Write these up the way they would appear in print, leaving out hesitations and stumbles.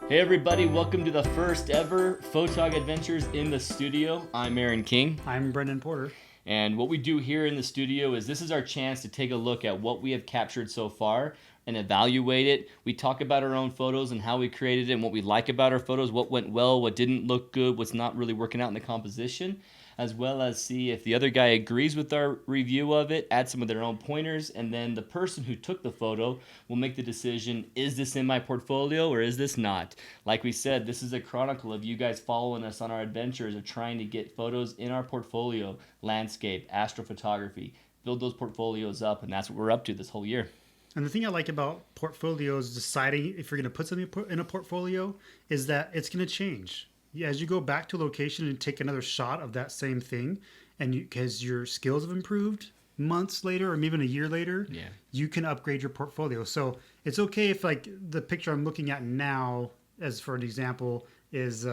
Hey everybody, welcome to the first ever Photog Adventures in the studio. I'm Aaron King. I'm Brendon Porter. And what we do here in the studio is this is our chance to take a look at what we have captured so far and evaluate it. We talk about our own photos and how we created it and what we like about our photos, what went well, what didn't look good, what's not really working out in the composition, as well as see if the other guy agrees with our review of it, add some of their own pointers, and then the person who took the photo will make the decision, is this in my portfolio or is this not? Like we said, this is a chronicle of you guys following us on our adventures of trying to get photos in our portfolio, landscape, astrophotography, build those portfolios up, and that's what we're up to this whole year. And the thing I like about portfolios, deciding if you're going to put something in a portfolio, is that it's going to change. As you go back to a location and take another shot of that same thing, and because your skills have improved months later or even a year later, you can upgrade your portfolio. So it's okay if like the picture I'm looking at now, as for an example, is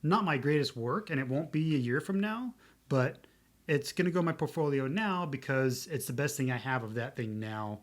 not my greatest work, and it won't be a year from now, but it's going to go in my portfolio now because it's the best thing I have of that thing now.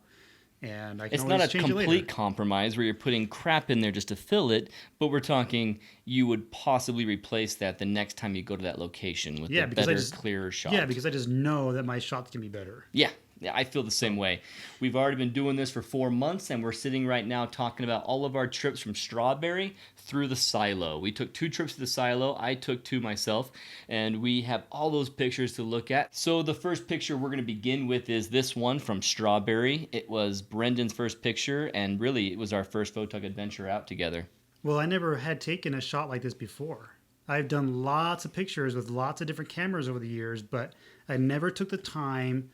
And I can it's not a complete it compromise where you're putting crap in there just to fill it, but we're talking you would possibly replace that the next time you go to that location with a better, clearer shot. Yeah, because I just know that my shots can be better. Yeah, I feel the same way. We've already been doing this for 4 months, and we're sitting right now talking about all of our trips from Strawberry through the silo. We took 2 trips to the silo. I took 2 myself, and we have all those pictures to look at. So the first picture we're going to begin with is this one from Strawberry. It was Brendon's first picture, and really it was our first Photog adventure out together. Well, I never had taken a shot like this before. I've done lots of pictures with lots of different cameras over the years, but I never took the time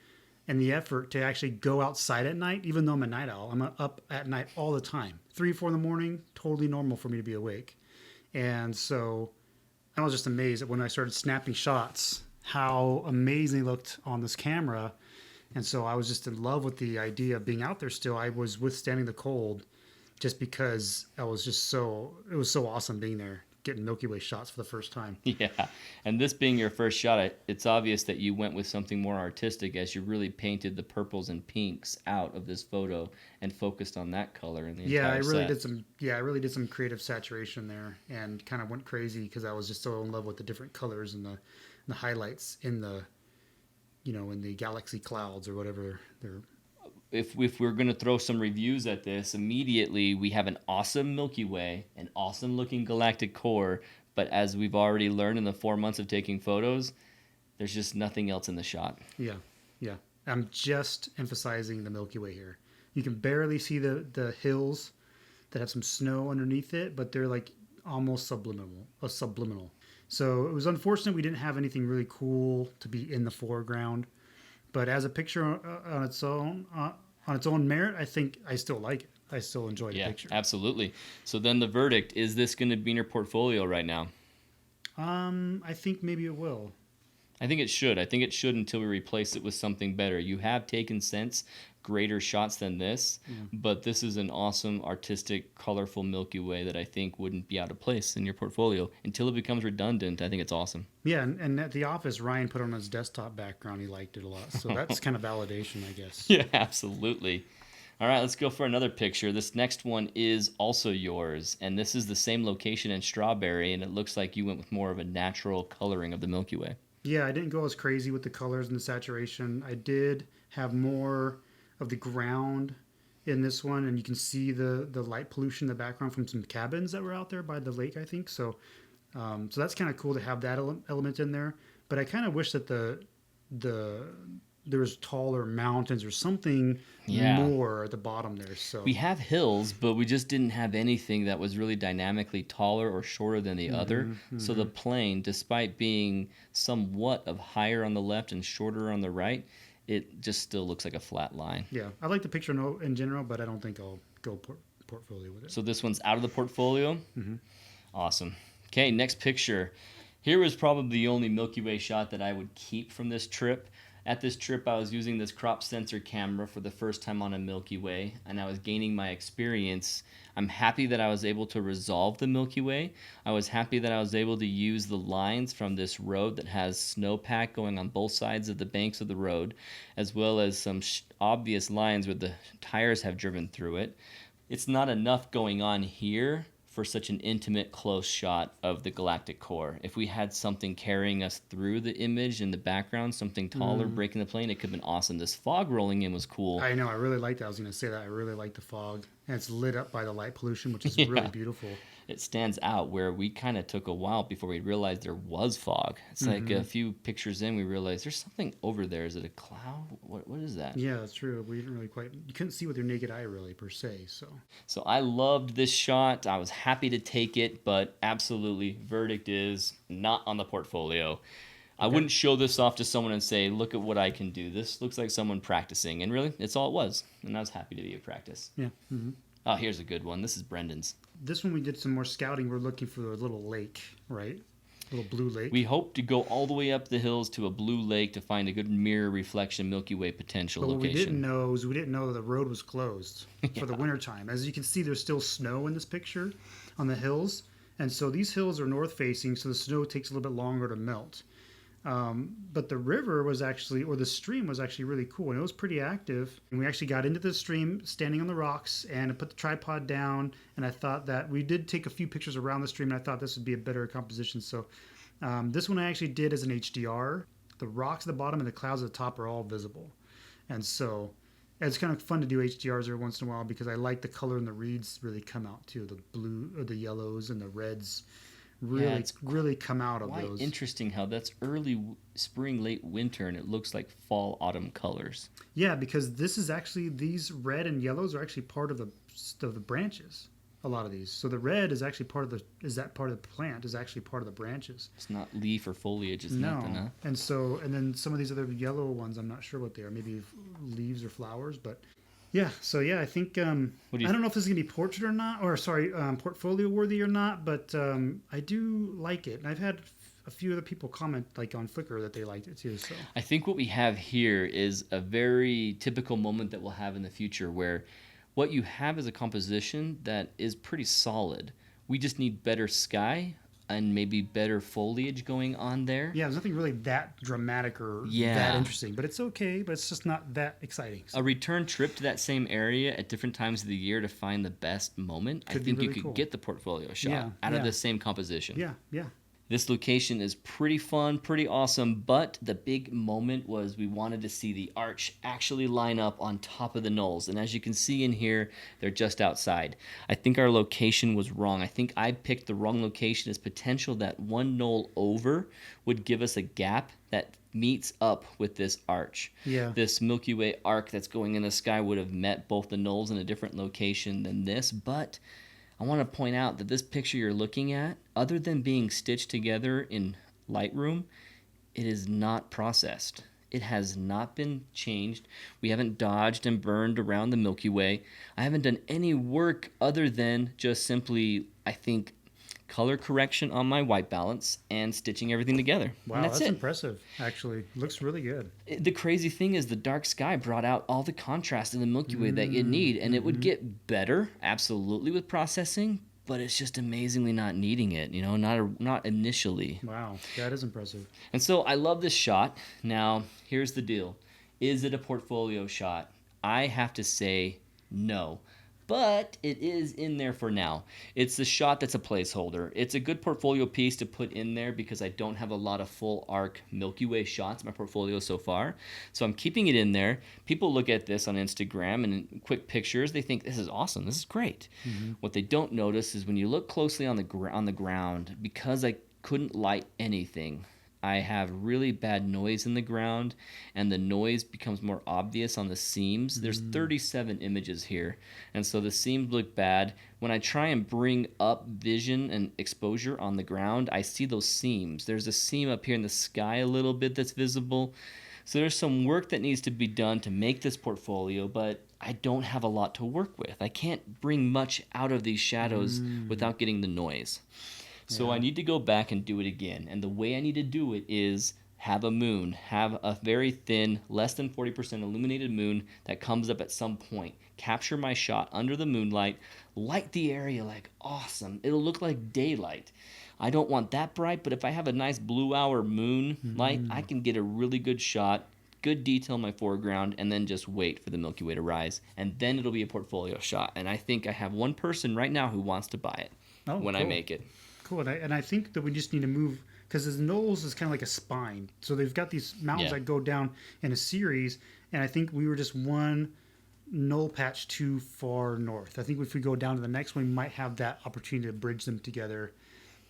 and the effort to actually go outside at night, even though I'm a night owl. I'm up at night all the time. 3, 4 in the morning, totally normal for me to be awake. And so I was just amazed that when I started snapping shots, how amazing they looked on this camera. And so I was just in love with the idea of being out there still. I was withstanding the cold just because it was so awesome being there, getting Milky Way shots for the first time. Yeah, and this being your first shot, it's obvious that you went with something more artistic as you really painted the purples and pinks out of this photo and focused on that color in the entire set. I really did some creative saturation there and kind of went crazy because I was just so in love with the different colors and the highlights in the galaxy clouds or whatever they're. If we're going to throw some reviews at this, immediately we have an awesome Milky Way, an awesome looking galactic core, but as we've already learned in the 4 months of taking photos, there's just nothing else in the shot. Yeah. I'm just emphasizing the Milky Way here. You can barely see the hills that have some snow underneath it, but they're like almost subliminal. So it was unfortunate we didn't have anything really cool to be in the foreground. But as a picture on its own merit, I think I still like it. I still enjoy the picture. Yeah, absolutely. So then the verdict, is this going to be in your portfolio right now? I think maybe it will. I think it should. I think it should until we replace it with something better. You have taken greater shots than this, but this is an awesome, artistic, colorful Milky Way that I think wouldn't be out of place in your portfolio. Until it becomes redundant, I think it's awesome. Yeah, and at the office, Ryan put on his desktop background. He liked it a lot. So that's kind of validation, I guess. Yeah, absolutely. All right, let's go for another picture. This next one is also yours, and this is the same location in Strawberry, and it looks like you went with more of a natural coloring of the Milky Way. Yeah, I didn't go as crazy with the colors and the saturation. I did have more of the ground in this one, and you can see the light pollution in the background from some cabins that were out there by the lake, I think. So that's kind of cool to have that element in there. But I kind of wish that there was taller mountains or something more at the bottom there. So we have hills, but we just didn't have anything that was really dynamically taller or shorter than the other. So the plane, despite being somewhat of higher on the left and shorter on the right, it just still looks like a flat line. Yeah, I like the picture in general, but I don't think I'll go portfolio with it. So this one's out of the portfolio? Awesome. Okay, next picture. Here was probably the only Milky Way shot that I would keep from this trip. At this trip, I was using this crop sensor camera for the first time on a Milky Way, and I was gaining my experience. I'm happy that I was able to resolve the Milky Way. I was happy that I was able to use the lines from this road that has snowpack going on both sides of the banks of the road, as well as some obvious lines where the tires have driven through it. It's not enough going on here for such an intimate, close shot of the galactic core. If we had something carrying us through the image in the background, something taller breaking the plane, it could have been awesome. This fog rolling in was cool. I know. I really like that. I was going to say that. I really like the fog. And it's lit up by the light pollution, which is really beautiful. It stands out where we kind of took a while before we realized there was fog. It's like a few pictures in, we realized there's something over there. Is it a cloud? What is that? Yeah, that's true. We didn't really you couldn't see with your naked eye really per se. So I loved this shot. I was happy to take it, but absolutely, verdict is not on the portfolio. Okay. I wouldn't show this off to someone and say, look at what I can do. This looks like someone practicing. And really, it's all it was. And I was happy to be a practice. Yeah. Oh, here's a good one. This is Brendon's. This one we did some more scouting. We're looking for a little lake, right? A little blue lake. We hope to go all the way up the hills to a blue lake to find a good mirror reflection Milky Way potential location. What we didn't know is we didn't know the road was closed for the wintertime. As you can see, there's still snow in this picture on the hills. And so these hills are north facing, so the snow takes a little bit longer to melt. But the river was actually, or the stream was actually really cool, and it was pretty active. And we actually got into the stream standing on the rocks, and I put the tripod down, and I thought that we did take a few pictures around the stream, and I thought this would be a better composition. So this one I actually did as an HDR. The rocks at the bottom and the clouds at the top are all visible. And so it's kind of fun to do HDRs every once in a while because I like the color and the reeds really come out too. The blue, or the yellows and the reds really come out of those. Interesting how that's early spring, late winter, and it looks like fall, autumn colors. Yeah, because this is actually, these red and yellows are actually part of the branches. A lot of these. So the red is actually part of the plant is actually part of the branches. It's not leaf or foliage. It's nothing, huh? And then some of these other yellow ones, I'm not sure what they are. Maybe leaves or flowers, but yeah. So yeah, I think I don't know if this is gonna be portrait or not, or sorry, portfolio worthy or not, but I do like it. And I've had a few other people comment like on Flickr that they liked it too. So I think what we have here is a very typical moment that we'll have in the future where what you have is a composition that is pretty solid. We just need better sky and maybe better foliage going on there. Yeah, there's nothing really that dramatic or that interesting, but it's okay, but it's just not that exciting. So. A return trip to that same area at different times of the year to find the best moment, I think you could get the portfolio shot out of the same composition. Yeah. This location is pretty fun, pretty awesome, but the big moment was we wanted to see the arch actually line up on top of the knolls. And as you can see in here, they're just outside. I think our location was wrong. I think I picked the wrong location as potential that one knoll over would give us a gap that meets up with this arch. Yeah. This Milky Way arc that's going in the sky would have met both the knolls in a different location than this, but I want to point out that this picture you're looking at, other than being stitched together in Lightroom, it is not processed. It has not been changed. We haven't dodged and burned around the Milky Way. I haven't done any work other than just simply, I think, color correction on my white balance and stitching everything together. Wow, that's impressive, actually. Looks really good. The crazy thing is the dark sky brought out all the contrast in the Milky Way that you need, and it would get better, absolutely, with processing, but it's just amazingly not needing it, not initially. Wow, that is impressive. And so I love this shot. Now, here's the deal. Is it a portfolio shot? I have to say no. But it is in there for now. It's the shot that's a placeholder. It's a good portfolio piece to put in there because I don't have a lot of full arc Milky Way shots in my portfolio so far. So I'm keeping it in there. People look at this on Instagram and in quick pictures, they think this is awesome. This is great. What they don't notice is when you look closely on the ground, because I couldn't light anything, I have really bad noise in the ground, and the noise becomes more obvious on the seams. There's 37 images here, and so the seams look bad. When I try and bring up vision and exposure on the ground, I see those seams. There's a seam up here in the sky a little bit that's visible. So there's some work that needs to be done to make this portfolio, but I don't have a lot to work with. I can't bring much out of these shadows without getting the noise. So I need to go back and do it again. And the way I need to do it is have a moon, have a very thin, less than 40% illuminated moon that comes up at some point. Capture my shot under the moonlight, light the area like awesome. It'll look like daylight. I don't want that bright, but if I have a nice blue hour moonlight, I can get a really good shot, good detail in my foreground, and then just wait for the Milky Way to rise. And then it'll be a portfolio shot. And I think I have one person right now who wants to buy it when I make it. Cool. And I think that we just need to move, because the knolls is kind of like a spine. So they've got these mountains that go down in a series, and I think we were just one knoll patch too far north. I think if we go down to the next one, we might have that opportunity to bridge them together,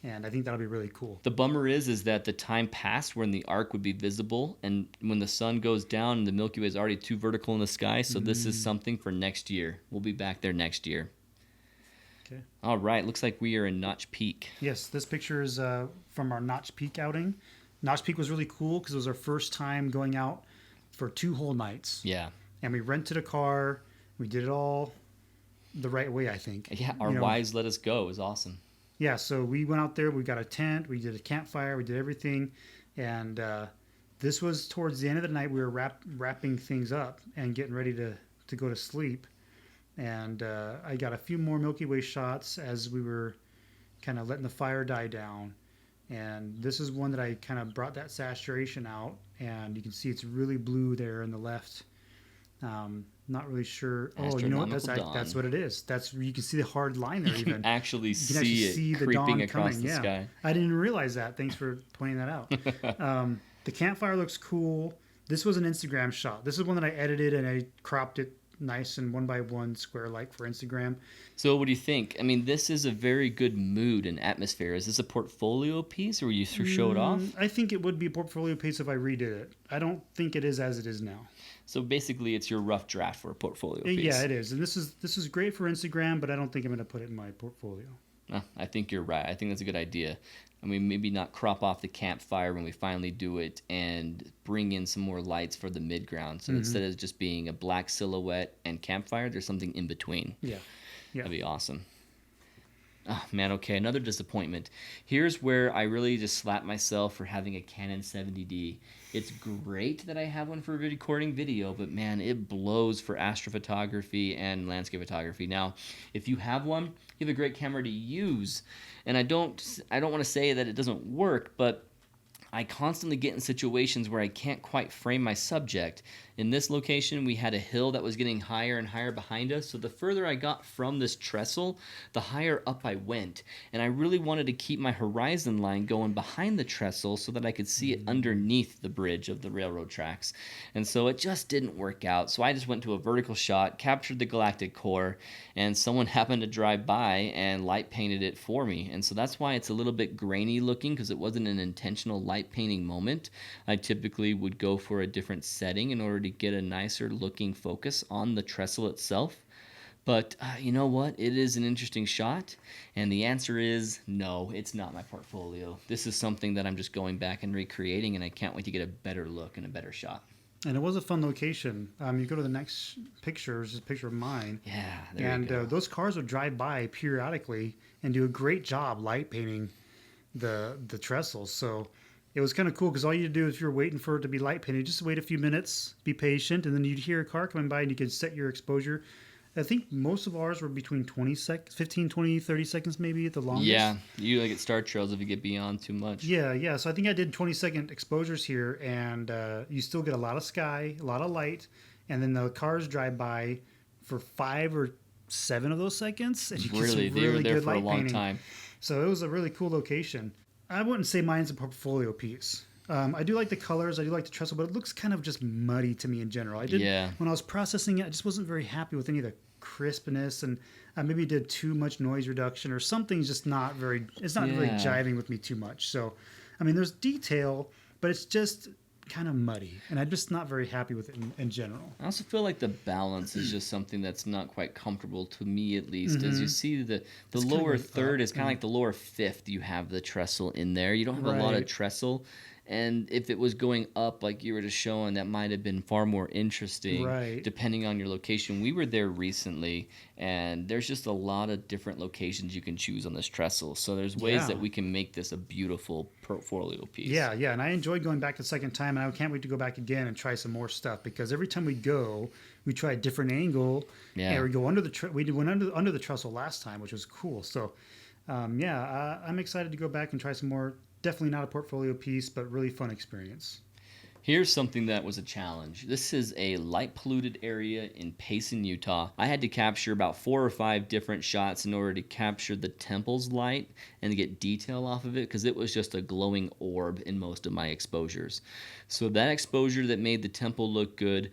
and I think that'll be really cool. The bummer is that the time passed when the arc would be visible, and when the sun goes down, the Milky Way is already too vertical in the sky, so this is something for next year. We'll be back there next year. Okay. All right, looks like we are in Notch Peak. Yes, this picture is from our Notch Peak outing. Notch Peak was really cool because it was our first time going out for 2 whole nights. Yeah. And we rented a car. We did it all the right way, I think. Yeah, our wives let us go. It was awesome. Yeah, so we went out there. We got a tent. We did a campfire. We did everything. And this was towards the end of the night. We were wrapping things up and getting ready to go to sleep. And I got a few more Milky Way shots as we were kind of letting the fire die down. And this is one that I kind of brought that saturation out. And you can see it's really blue there in the left. Not really sure. Oh, you know what? That's what it is. You can see the hard line there. You Even can actually see it creeping across the sky. I didn't realize that. Thanks for pointing that out. The campfire looks cool. This was an Instagram shot. This is one that I edited and I cropped it nice and 1x1 square like for Instagram. So what do you think? I mean, this is a very good mood and atmosphere. Is this a portfolio piece or will you show it off? I think it would be a portfolio piece if I redid it. I don't think it is as it is now. So basically it's your rough draft for a portfolio piece. Yeah, it is. And this is great for Instagram, but I don't think I'm going to put it in my portfolio. I think you're right. I think that's a good idea. I mean, maybe not crop off the campfire when we finally do it and bring in some more lights for the midground. So instead of just being a black silhouette and campfire, there's something in between. Yeah. That'd be awesome. Oh, man, okay, another disappointment. Here's where I really just slapped myself for having a Canon 70D. It's great that I have one for recording video, but man, it blows for astrophotography and landscape photography. Now, if you have one, you have a great camera to use. And I don't want to say that it doesn't work, but I constantly get in situations where I can't quite frame my subject. In this location, we had a hill that was getting higher and higher behind us, so the further I got from this trestle, the higher up I went. And I really wanted to keep my horizon line going behind the trestle so that I could see it underneath the bridge of the railroad tracks. And so it just didn't work out. So I just went to a vertical shot, captured the galactic core, and someone happened to drive by and light painted it for me. And so that's why it's a little bit grainy looking, because it wasn't an intentional light painting moment. I typically would go for a different setting in order to get a nicer looking focus on the trestle itself. But you know what? It is an interesting shot, and the answer is no, it's not my portfolio. This is something that I'm just going back and recreating, and I can't wait to get a better look and a better shot. And it was a fun location. You go to the next picture, it's just a picture of mine. Yeah, there you go. Those cars would drive by periodically and do a great job light painting the trestles. So it was kind of cool because all you do if you're waiting for it to be light painted, just wait a few minutes, be patient, and then you'd hear a car coming by and you could set your exposure. I think most of ours were between 20 seconds, 15, 20, 30 seconds maybe at the longest. Yeah, you get star trails if you get beyond too much. Yeah. So I think I did 20-second exposures here, and you still get a lot of sky, a lot of light, and then the cars drive by for 5 or 7 of those seconds, and you get some they were there good for a light long painting. time. So it was a really cool location. I wouldn't say mine's a portfolio piece. I do like the colors, I do like the trestle, but it looks kind of just muddy to me in general. When I was processing it, I just wasn't very happy with any of the crispness, and I maybe did too much noise reduction or something's just not really jiving with me too much. So, I mean, there's detail, but it's just kind of muddy, and I'm just not very happy with it in general. I also feel like the balance is just something that's not quite comfortable to me, at least. As you see, the lower third is kind of like the lower fifth. You have the trestle in there. You don't have a lot of trestle. And if it was going up like you were just showing, that might have been far more interesting Right. depending on your location. We were there recently, and there's just a lot of different locations you can choose on this trestle. So there's ways Yeah. that we can make this a beautiful portfolio piece. Yeah, yeah, and I enjoyed going back the second time, and I can't wait to go back again and try some more stuff because every time we go, we try a different angle, Yeah. and we go under the we went under the trestle last time, which was cool. So, I'm excited to go back and try some more. Definitely not a portfolio piece, but really fun experience. Here's something that was a challenge. This is a light polluted area in Payson, Utah. I had to capture about 4 or 5 different shots in order to capture the temple's light and to get detail off of it because it was just a glowing orb in most of my exposures. So that exposure that made the temple look good.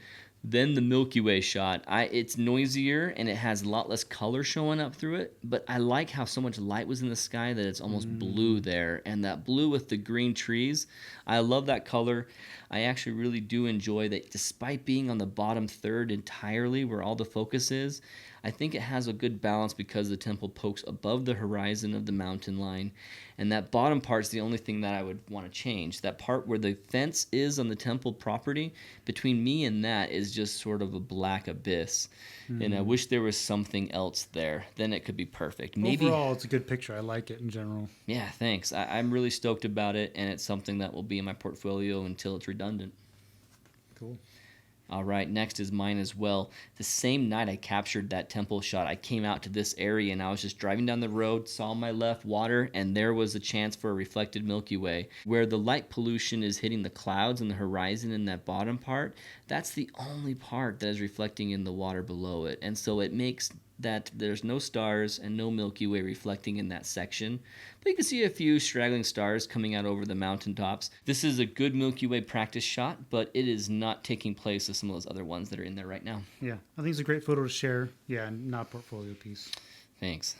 Then the Milky Way shot, it's noisier and it has a lot less color showing up through it, but I like how so much light was in the sky that it's almost blue there, and that blue with the green trees, I love that color. I actually really do enjoy that despite being on the bottom third entirely where all the focus is, I think it has a good balance because the temple pokes above the horizon of the mountain line, and that bottom part's the only thing that I would want to change. That part where the fence is on the temple property, between me and that is just sort of a black abyss, and I wish there was something else there. Then it could be perfect. Maybe. Overall, it's a good picture. I like it in general. Yeah, thanks. I'm really stoked about it, and it's something that will be in my portfolio until it's redundant. Cool. All right, next is mine as well. The same night I captured that temple shot, I came out to this area and I was just driving down the road, saw on my left water, and there was a chance for a reflected Milky Way. Where the light pollution is hitting the clouds and the horizon in that bottom part, that's the only part that is reflecting in the water below it. And so it makes that there's no stars and no Milky Way reflecting in that section, but you can see a few straggling stars coming out over the mountaintops. This is a good Milky Way practice shot, but it is not taking place of some of those other ones that are in there right now. Yeah, I think it's a great photo to share. Yeah, not a portfolio piece. Thanks.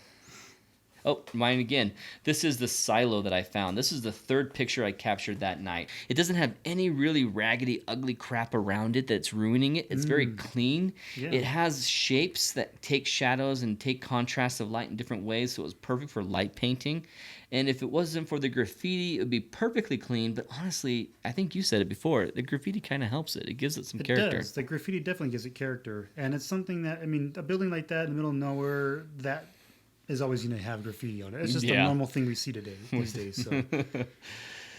Oh, mine again. This is the silo that I found. This is the third picture I captured that night. It doesn't have any really raggedy, ugly crap around it that's ruining it. It's very clean. Yeah. It has shapes that take shadows and take contrasts of light in different ways, so it was perfect for light painting. And if it wasn't for the graffiti, it would be perfectly clean. But honestly, I think you said it before, the graffiti kind of helps it. It gives it some character. It does. The graffiti definitely gives it character. And it's something that, I mean, a building like that in the middle of nowhere, that is always going to have graffiti on it. It's just a normal thing we see today, these days. So.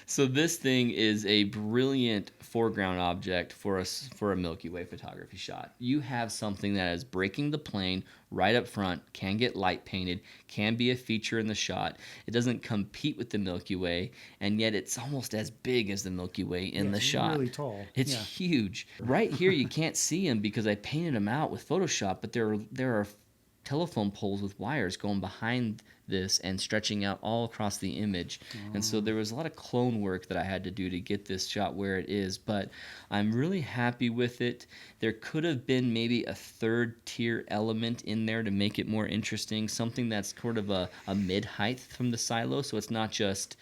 So this thing is a brilliant foreground object for a Milky Way photography shot. You have something that is breaking the plane right up front, can get light painted, can be a feature in the shot. It doesn't compete with the Milky Way, and yet it's almost as big as the Milky Way in the shot. It's really tall. It's huge. Right here you can't see him because I painted him out with Photoshop, but there are telephone poles with wires going behind this and stretching out all across the image. And so there was a lot of clone work that I had to do to get this shot where it is, but I'm really happy with it. There could have been maybe a third tier element in there to make it more interesting, something that's sort of a mid-height from the silo, so it's not just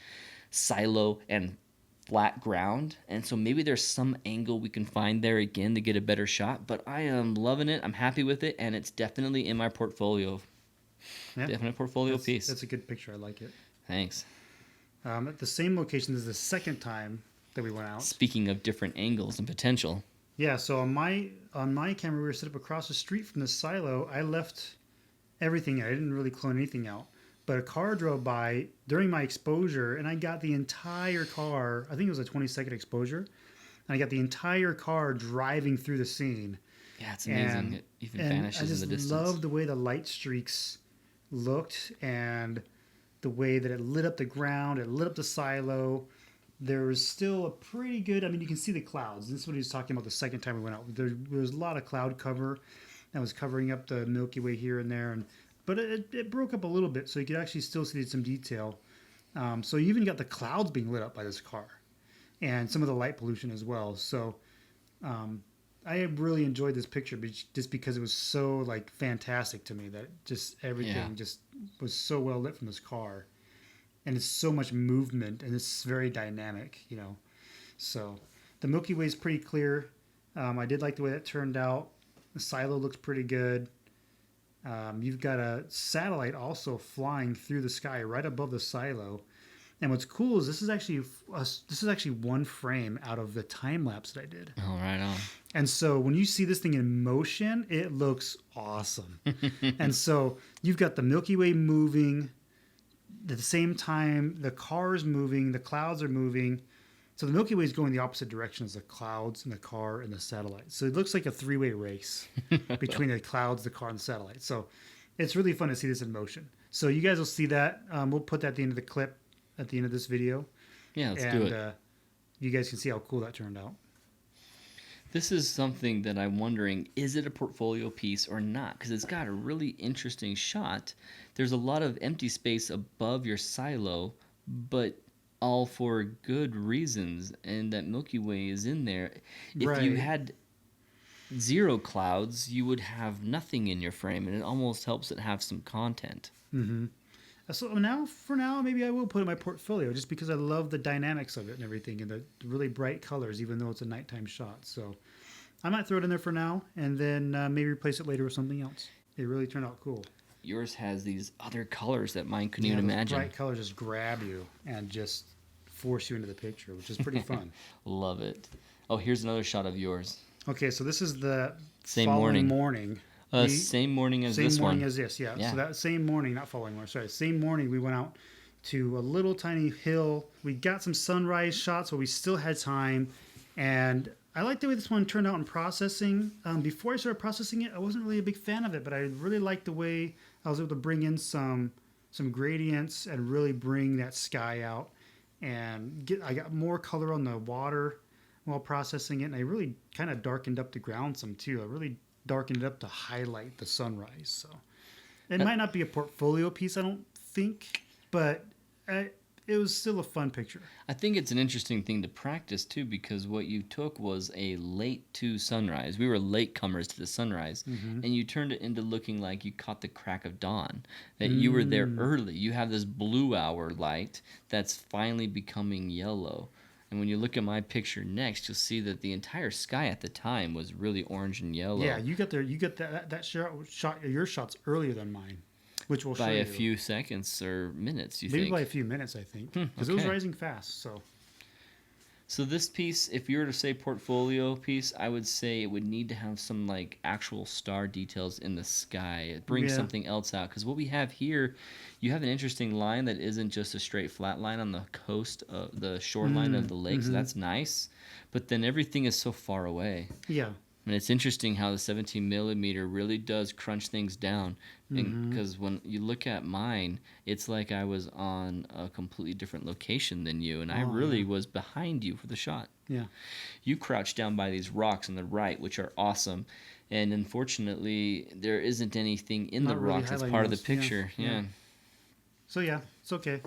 silo and flat ground. And so maybe there's some angle we can find there again to get a better shot, but I am loving it. I'm happy with it, and it's definitely in my portfolio. Yeah. Definite portfolio piece. That's a good picture. I like it. Thanks. At the same location, this is the second time that we went out. Speaking of different angles and potential. Yeah, so on my camera, we were set up across the street from the silo. I left everything. I didn't really clone anything out. But a car drove by during my exposure, and I got the entire car. I think it was a 20-second exposure. And I got the entire car driving through the scene. Yeah, it's amazing. It even vanishes in the distance. I just love the way the light streaks looked and the way that it lit up the ground. It lit up the silo. There was still a pretty good... I mean, you can see the clouds. This is what he was talking about the second time we went out. There was a lot of cloud cover that was covering up the Milky Way here and there, but it broke up a little bit, so you could actually still see some detail. So you even got the clouds being lit up by this car, and some of the light pollution as well. So I really enjoyed this picture just because it was so fantastic to me that just everything just was so well lit from this car, and it's so much movement and it's very dynamic, So the Milky Way is pretty clear. I did like the way that turned out. The silo looks pretty good. You've got a satellite also flying through the sky right above the silo. And what's cool is this is actually one frame out of the time lapse that I did. Oh, right on. And so when you see this thing in motion, it looks awesome. And so you've got the Milky Way moving. At the same time, the car is moving, the clouds are moving. So the Milky Way is going the opposite direction as the clouds and the car and the satellite. So it looks like a three-way race between the clouds, the car, and the satellite. So it's really fun to see this in motion. So you guys will see that. We'll put that at the end of the clip at the end of this video. Yeah, let's do it. You guys can see how cool that turned out. This is something that I'm wondering, is it a portfolio piece or not? Because it's got a really interesting shot. There's a lot of empty space above your silo, but all for good reasons, and that Milky Way is in there. If you had zero clouds, you would have nothing in your frame, and it almost helps it have some content. Mm-hmm. So for now, maybe I will put it in my portfolio just because I love the dynamics of it and everything and the really bright colors, even though it's a nighttime shot. So I might throw it in there for now and then maybe replace it later with something else. It really turned out cool. Yours has these other colors that mine couldn't even imagine. Bright colors just grab you and just force you into the picture, which is pretty fun. Love it. Oh, here's another shot of yours. Okay, so this is the same morning. Same morning as this one. Same morning as this, yeah. So that same morning, not following morning, sorry. Same morning, we went out to a little tiny hill. We got some sunrise shots, but we still had time. And I like the way this one turned out in processing. Before I started processing it, I wasn't really a big fan of it, but I really liked the way I was able to bring in some gradients and really bring that sky out. And I got more color on the water while processing it, and I really kind of darkened up the ground some too. I really darkened it up to highlight the sunrise. So it might not be a portfolio piece, I don't think, but it was still a fun picture. I think it's an interesting thing to practice too, because what you took was a late to sunrise. We were latecomers to the sunrise, and you turned it into looking like you caught the crack of dawn, that you were there early. You have this blue hour light that's finally becoming yellow. And when you look at my picture next, you'll see that the entire sky at the time was really orange and yellow. Yeah, you got that shot. Your shot's earlier than mine, which will show by you. a few seconds or minutes. You maybe think? By a few minutes, I think, because it was rising fast. So this piece, if you were to say portfolio piece, I would say it would need to have some like actual star details in the sky. Bring something else out, because what we have here, you have an interesting line that isn't just a straight flat line on the coast, the shoreline of the lake. So that's nice, but then everything is so far away. Yeah. And it's interesting how the 17 millimeter really does crunch things down. Because when you look at mine, it's like I was on a completely different location than you, and I really was behind you for the shot. Yeah. You crouched down by these rocks on the right, which are awesome. And unfortunately, there isn't anything in the rocks as part of the picture. Yeah. So yeah, it's okay.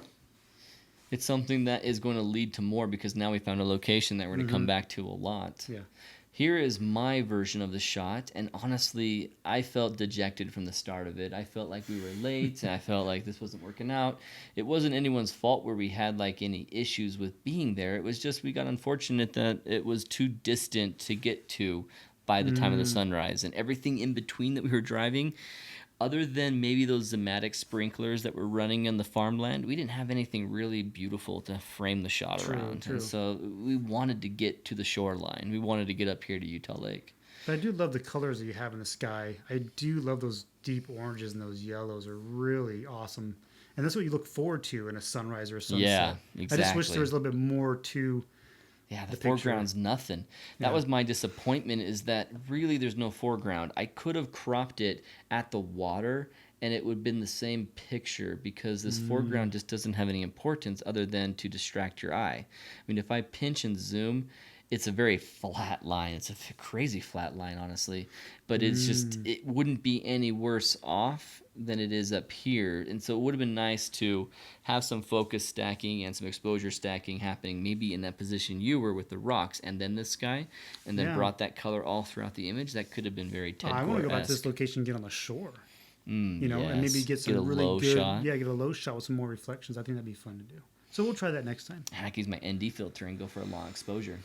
It's something that is going to lead to more, because now we found a location that we're going to come back to a lot. Yeah. Here is my version of the shot, and honestly, I felt dejected from the start of it. I felt like we were late, and I felt like this wasn't working out. It wasn't anyone's fault where we had like any issues with being there. It was just we got unfortunate that it was too distant to get to by the time of the sunrise, and everything in between that we were driving, other than maybe those Zematic sprinklers that were running in the farmland, we didn't have anything really beautiful to frame the shot around. True. And so we wanted to get to the shoreline. We wanted to get up here to Utah Lake. But I do love the colors that you have in the sky. I do love those deep oranges, and those yellows are really awesome. And that's what you look forward to in a sunrise or a sunset. Yeah, exactly. I just wish there was a little bit more to the foreground's nothing. That was my disappointment, is that really there's no foreground. I could have cropped it at the water and it would have been the same picture, because this foreground just doesn't have any importance other than to distract your eye. I mean, if I pinch and zoom, it's a very flat line. It's a crazy flat line, honestly. But it's just, it wouldn't be any worse off than it is up here. And so it would have been nice to have some focus stacking and some exposure stacking happening, maybe in that position you were with the rocks and then the sky, and then brought that color all throughout the image. That could have been very Ted I want to go back to this location and get on the shore. And maybe get some really low good shot. Yeah, get a low shot with some more reflections. I think that'd be fun to do. So we'll try that next time. And I can use my ND filter and go for a long exposure.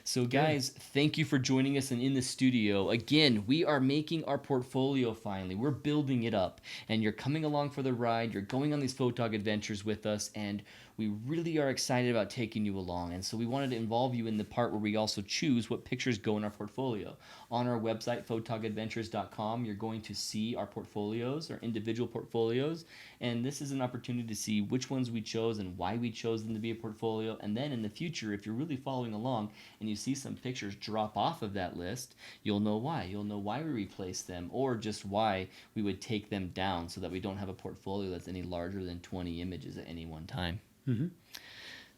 So guys, thank you for joining us in the studio. Again, we are making our portfolio finally. We're building it up, and you're coming along for the ride. You're going on these Photog Adventures with us, and we really are excited about taking you along. And so we wanted to involve you in the part where we also choose what pictures go in our portfolio. On our website, photogadventures.com, you're going to see our portfolios, our individual portfolios. And this is an opportunity to see which ones we chose and why we chose them to be a portfolio. And then in the future, if you're really following along and you see some pictures drop off of that list, you'll know why. You'll know why we replaced them, or just why we would take them down so that we don't have a portfolio that's any larger than 20 images at any one time. Mm-hmm.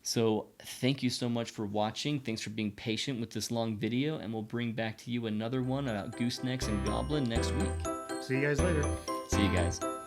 So thank you so much for watching. Thanks for being patient with this long video, and we'll bring back to you another one about goosenecks and goblin next week. See you guys later. See you guys.